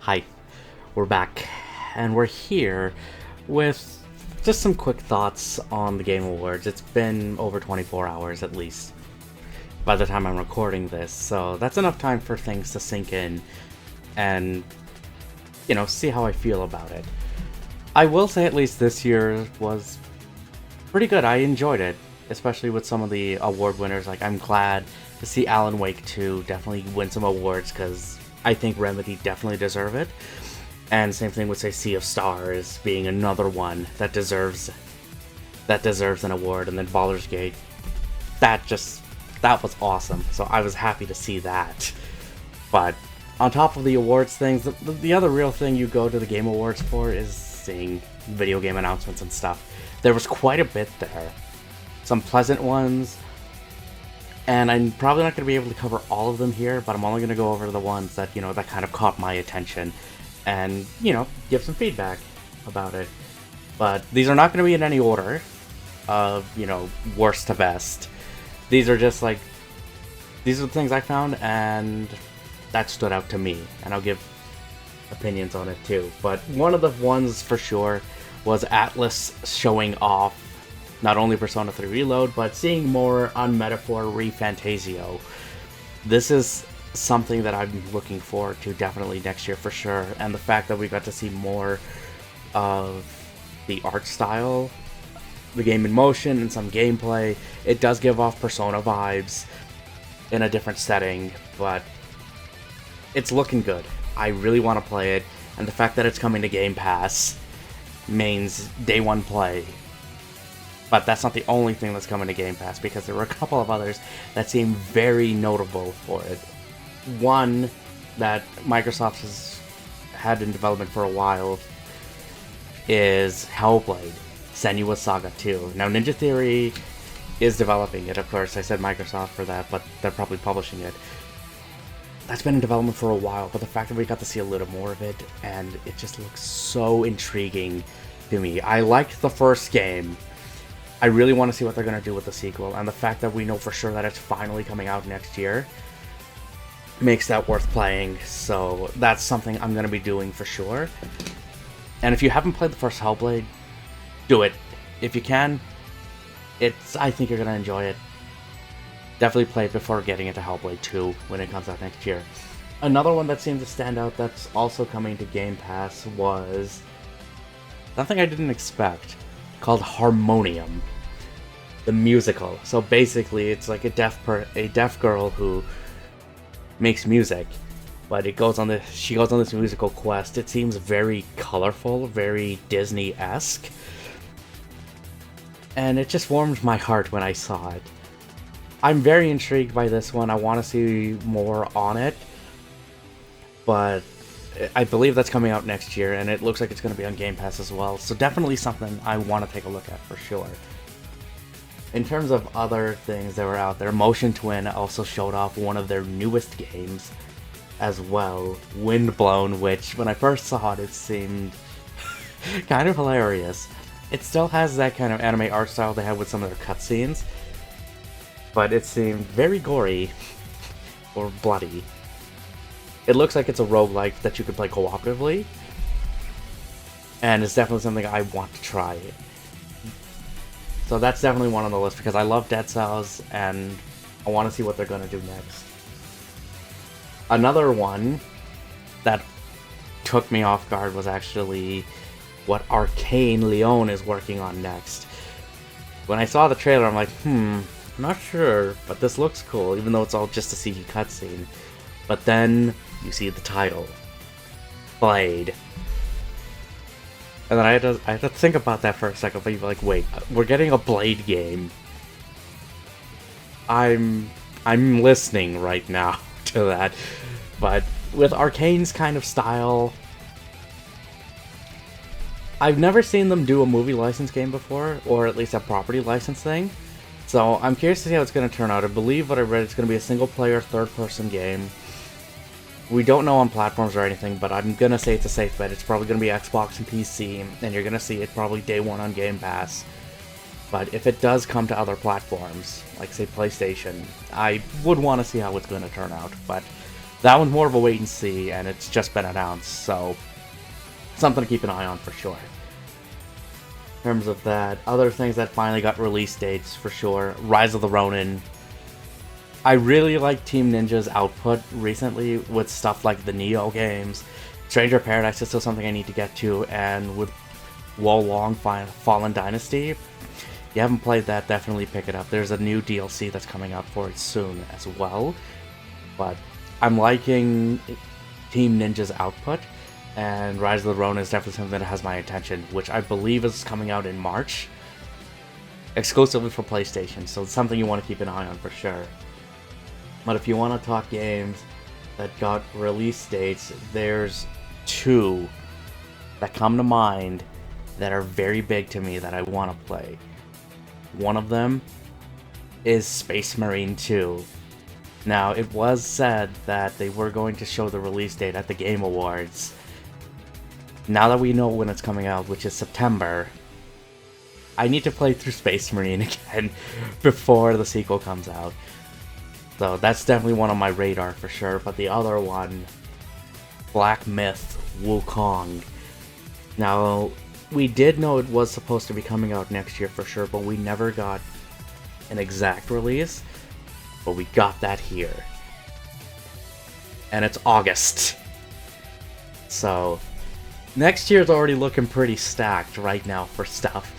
Hi, we're back, and we're here with just some quick thoughts on the Game Awards. It's been over 24 hours at least by the time I'm recording this, so that's enough time for things to sink in and, see how I feel about it. I will say at least this year was pretty good. I enjoyed it, especially with some of the award winners. Like, I'm glad to see Alan Wake 2 definitely win some awards, because I think Remedy definitely deserve it. And same thing with, say, Sea of Stars being another one that deserves an award. And then Baldur's Gate, that was awesome. So I was happy to see that. But on top of the awards things, the other real thing you go to the Game Awards for is seeing video game announcements and stuff. There was quite a bit there. Some pleasant ones. And I'm probably not going to be able to cover all of them here, but I'm only going to go over the ones that, that kind of caught my attention and, give some feedback about it. But these are not going to be in any order of, worst to best. These are just these are the things I found and that stood out to me, and I'll give opinions on it too. But one of the ones for sure was Atlas showing off not only Persona 3 Reload, but seeing more on Metaphor Fantazio. This is something that I'm looking forward to definitely next year for sure, and the fact that we got to see more of the art style, the game in motion, and some gameplay. It does give off Persona vibes in a different setting, but it's looking good. I really want to play it, and the fact that it's coming to Game Pass means day one play. But that's not the only thing that's coming to Game Pass, because there were a couple of others that seem very notable for it. One that Microsoft has had in development for a while is Hellblade, Senua Saga 2. Now, Ninja Theory is developing it, of course. I said Microsoft for that, but they're probably publishing it. That's been in development for a while, but the fact that we got to see a little more of it, and it just looks so intriguing to me. I liked the first game. I really want to see what they're going to do with the sequel, and the fact that we know for sure that it's finally coming out next year makes that worth playing, so that's something I'm going to be doing for sure. And if you haven't played the first Hellblade, do it. If you can, I think you're going to enjoy it. Definitely play it before getting into Hellblade 2 when it comes out next year. Another one that seemed to stand out that's also coming to Game Pass was something I didn't expect, called Harmonium The Musical. So basically, it's like a deaf girl who makes music, but she goes on this musical quest. It seems very colorful, very Disney-esque, and it just warmed my heart when I saw it. I'm very intrigued by this one. I want to see more on it, but I believe that's coming out next year, and it looks like it's going to be on Game Pass as well, so definitely something I want to take a look at for sure. In terms of other things that were out there, Motion Twin also showed off one of their newest games as well, Windblown, which when I first saw it, it seemed kind of hilarious. It still has that kind of anime art style they had with some of their cutscenes, but it seemed very gory or bloody. It looks like it's a roguelike that you could play cooperatively, and it's definitely something I want to try. So that's definitely one on the list, because I love Dead Cells, and I want to see what they're going to do next. Another one that took me off guard was actually what Arcane Leon is working on next. When I saw the trailer, I'm like, I'm not sure, but this looks cool, even though it's all just a CG cutscene. But then you see the title, Blade. And then I had to think about that for a second, but you're like, wait, we're getting a Blade game. I'm listening right now to that. But with Arcane's kind of style, I've never seen them do a movie license game before, or at least a property license thing. So I'm curious to see how it's going to turn out. I believe what I read, it's going to be a single-player, third-person game. We don't know on platforms or anything, but I'm going to say it's a safe bet. It's probably going to be Xbox and PC, and you're going to see it probably day one on Game Pass. But if it does come to other platforms, like say PlayStation, I would want to see how it's going to turn out. But That one's more of a wait and see, and it's just been announced, so something to keep an eye on for sure. In terms of that, other things that finally got release dates for sure. Rise of the Ronin. I really like Team Ninja's output recently with stuff like the Neo games. Stranger Paradise is still something I need to get to, and with Wo Long Fallen Dynasty, if you haven't played that, definitely pick it up. There's a new DLC that's coming out for it soon as well. But I'm liking Team Ninja's output, and Rise of the Ronin is definitely something that has my attention, which I believe is coming out in March, exclusively for PlayStation, so it's something you want to keep an eye on for sure. But if you want to talk games that got release dates, there's two that come to mind that are very big to me that I want to play. One of them is Space Marine 2. Now, it was said that they were going to show the release date at the Game Awards. Now that we know when it's coming out, which is September, I need to play through Space Marine again before the sequel comes out. So that's definitely one on my radar for sure. But the other one, Black Myth Wukong. Now, we did know it was supposed to be coming out next year for sure, but we never got an exact release. But we got that here. And it's August. So, next year's already looking pretty stacked right now for stuff.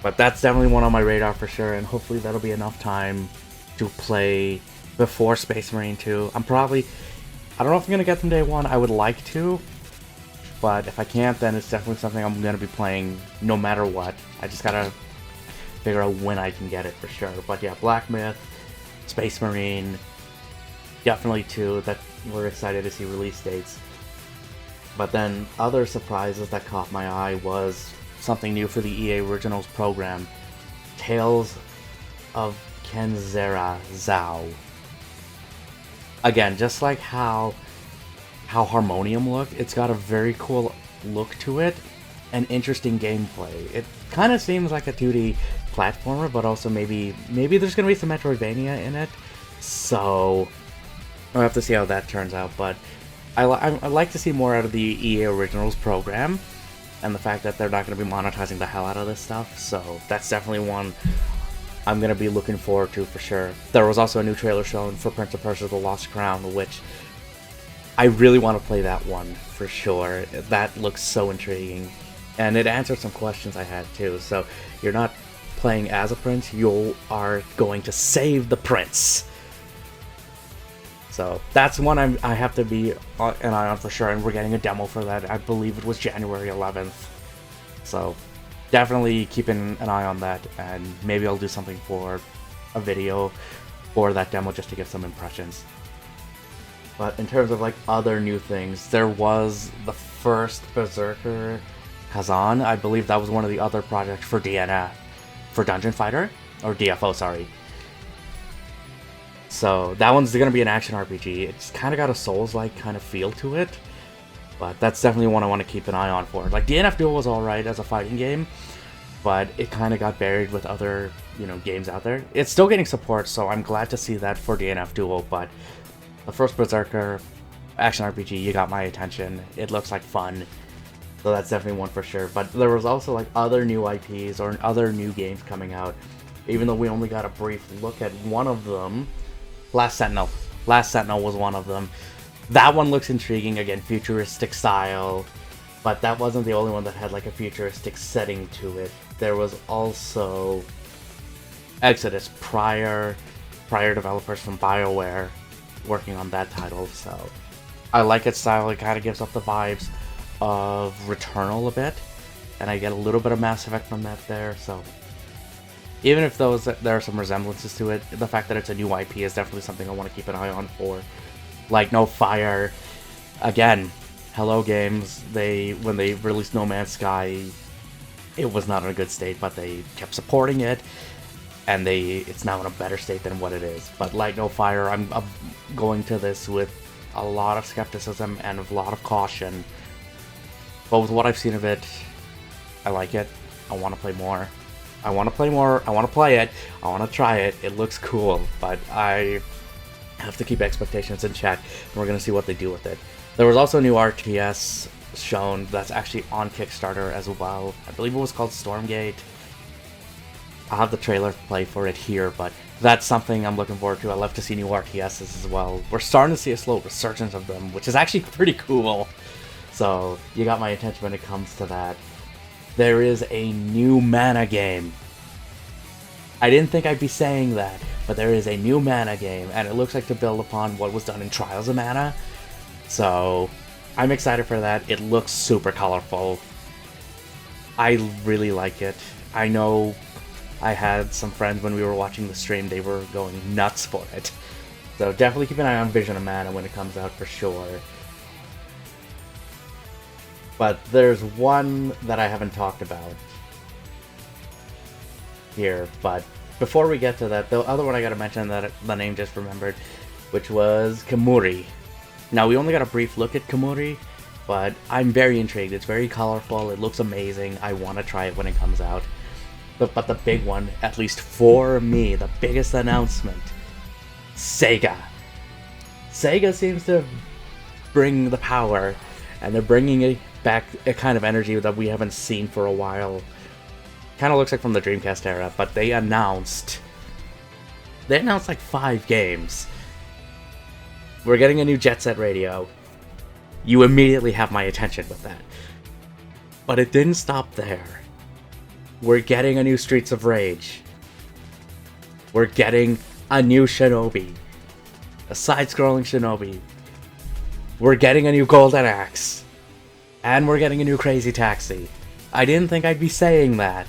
But that's definitely one on my radar for sure, and hopefully that'll be enough time to play before Space Marine 2. I don't know if I'm going to get them day one. I would like to, but if I can't, then it's definitely something I'm going to be playing no matter what. I just gotta figure out when I can get it for sure. But yeah, Black Myth, Space Marine, definitely two that we're excited to see release dates. But then other surprises that caught my eye was something new for the EA Originals program, Tales of Kenezera ZAU. Again, just like how Harmonium looked, it's got a very cool look to it and interesting gameplay. It kind of seems like a 2D platformer, but also maybe there's going to be some Metroidvania in it. So I'll have to see how that turns out, but I like to see more out of the EA Originals program, and the fact that they're not going to be monetizing the hell out of this stuff, so that's definitely one I'm going to be looking forward to for sure. There was also a new trailer shown for Prince of Persia: The Lost Crown, which I really want to play that one for sure. That looks so intriguing, and it answered some questions I had too. So you're not playing as a prince, you are going to save the prince. So that's one I have to be an eye on for sure, and we're getting a demo for that. I believe it was January 11th. So definitely keeping an eye on that, and maybe I'll do something for a video for that demo just to get some impressions. But in terms of like other new things, there was the first Berzerker Khazan. I believe that was one of the other projects for DNF, for Dungeon Fighter, or DFO, sorry. So that one's going to be an action RPG. It's kind of got a Souls-like kind of feel to it, but that's definitely one I want to keep an eye on for. Like, DNF Duel was alright as a fighting game, but it kind of got buried with other, games out there. It's still getting support, so I'm glad to see that for DNF Duel, but the first Berzerker action RPG, you got my attention. It looks like fun, so that's definitely one for sure. But there was also like other new IPs or other new games coming out, even though we only got a brief look at one of them. Last Sentinel was one of them. That one looks intriguing, again, futuristic style, but that wasn't the only one that had like a futuristic setting to it. There was also Exodus, prior developers from BioWare working on that title, so I like its style. It kind of gives up the vibes of Returnal a bit, and I get a little bit of Mass Effect from that there, so even if there are some resemblances to it, the fact that it's a new IP is definitely something I want to keep an eye on for. Like No Fire, again, Hello Games, when they released No Man's Sky, it was not in a good state, but they kept supporting it, and it's now in a better state than what it is. But like No Fire, I'm going to this with a lot of skepticism and a lot of caution. But with what I've seen of it, I like it. I want to play more. I want to play more, I want to play it, I want to try it, it looks cool, but I have to keep expectations in check, and we're going to see what they do with it. There was also a new RTS shown that's actually on Kickstarter as well. I believe it was called Stormgate. I'll have the trailer play for it here, but that's something I'm looking forward to. I love to see new RTSs as well. We're starting to see a slow resurgence of them, which is actually pretty cool. So you got my attention when it comes to that. There is a new mana game. I didn't think I'd be saying that, but there is a new mana game, and it looks like to build upon what was done in Trials of Mana. So I'm excited for that. It looks super colorful. I really like it. I know I had some friends when we were watching the stream, they were going nuts for it. So definitely keep an eye on Vision of Mana when it comes out for sure. But there's one that I haven't talked about here, but before we get to that, the other one I gotta mention that the name just remembered, which was Kemuri. Now, we only got a brief look at Kemuri, but I'm very intrigued. It's very colorful, it looks amazing, I want to try it when it comes out. But the big one, at least for me, the biggest announcement, SEGA. SEGA seems to bring the power, and they're bringing it back a kind of energy that we haven't seen for a while. Kind of looks like from the Dreamcast era, but they announced like 5 games. We're getting a new Jet Set Radio. You immediately have my attention with that. But it didn't stop there. We're getting a new Streets of Rage. We're getting a new Shinobi. A side-scrolling Shinobi. We're getting a new Golden Axe. And we're getting a new Crazy Taxi. I didn't think I'd be saying that.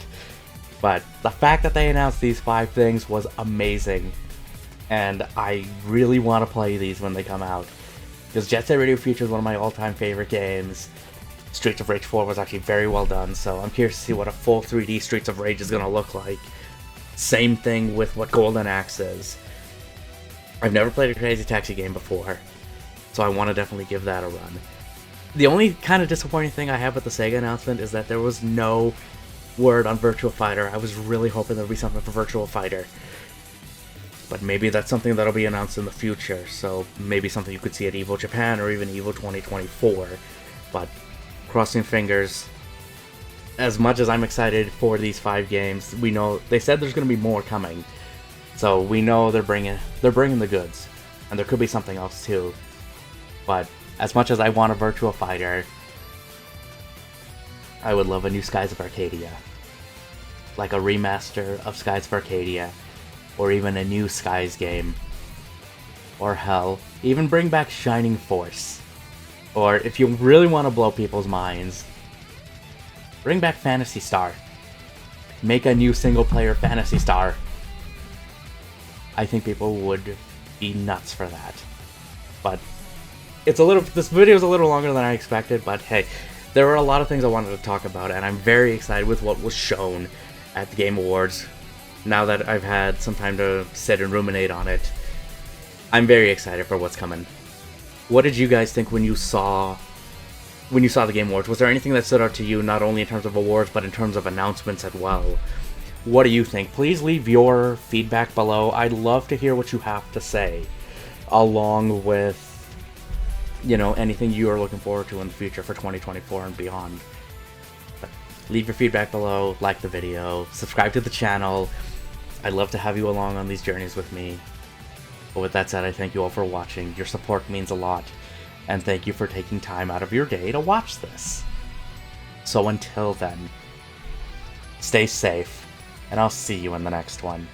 But the fact that they announced these 5 things was amazing. And I really want to play these when they come out. Because Jet Set Radio features one of my all-time favorite games. Streets of Rage 4 was actually very well done, so I'm curious to see what a full 3D Streets of Rage is going to look like. Same thing with what Golden Axe is. I've never played a Crazy Taxi game before, so I want to definitely give that a run. The only kind of disappointing thing I have with the SEGA announcement is that there was no word on Virtua Fighter. I was really hoping there would be something for Virtua Fighter. But maybe that's something that'll be announced in the future, so maybe something you could see at EVO Japan or even EVO 2024. But crossing fingers, as much as I'm excited for these 5 games, we know they said there's going to be more coming. So we know they're bringing the goods, and there could be something else too. But as much as I want a Virtua Fighter, I would love a new Skies of Arcadia. Like a remaster of Skies of Arcadia, or even a new Skies game. Or hell, even bring back Shining Force. Or if you really want to blow people's minds, bring back Phantasy Star. Make a new single-player Phantasy Star. I think people would be nuts for that. But this video is a little longer than I expected, but hey, there were a lot of things I wanted to talk about, and I'm very excited with what was shown at the Game Awards. Now that I've had some time to sit and ruminate on it, I'm very excited for what's coming. What did you guys think when you saw the Game Awards? Was there anything that stood out to you, not only in terms of awards, but in terms of announcements as well? What do you think? Please leave your feedback below. I'd love to hear what you have to say, along with, you know, anything you are looking forward to in the future for 2024 and beyond. But leave your feedback below, like the video, subscribe to the channel. I'd love to have you along on these journeys with me. But with that said, I thank you all for watching. Your support means a lot. And thank you for taking time out of your day to watch this. So until then, stay safe, and I'll see you in the next one.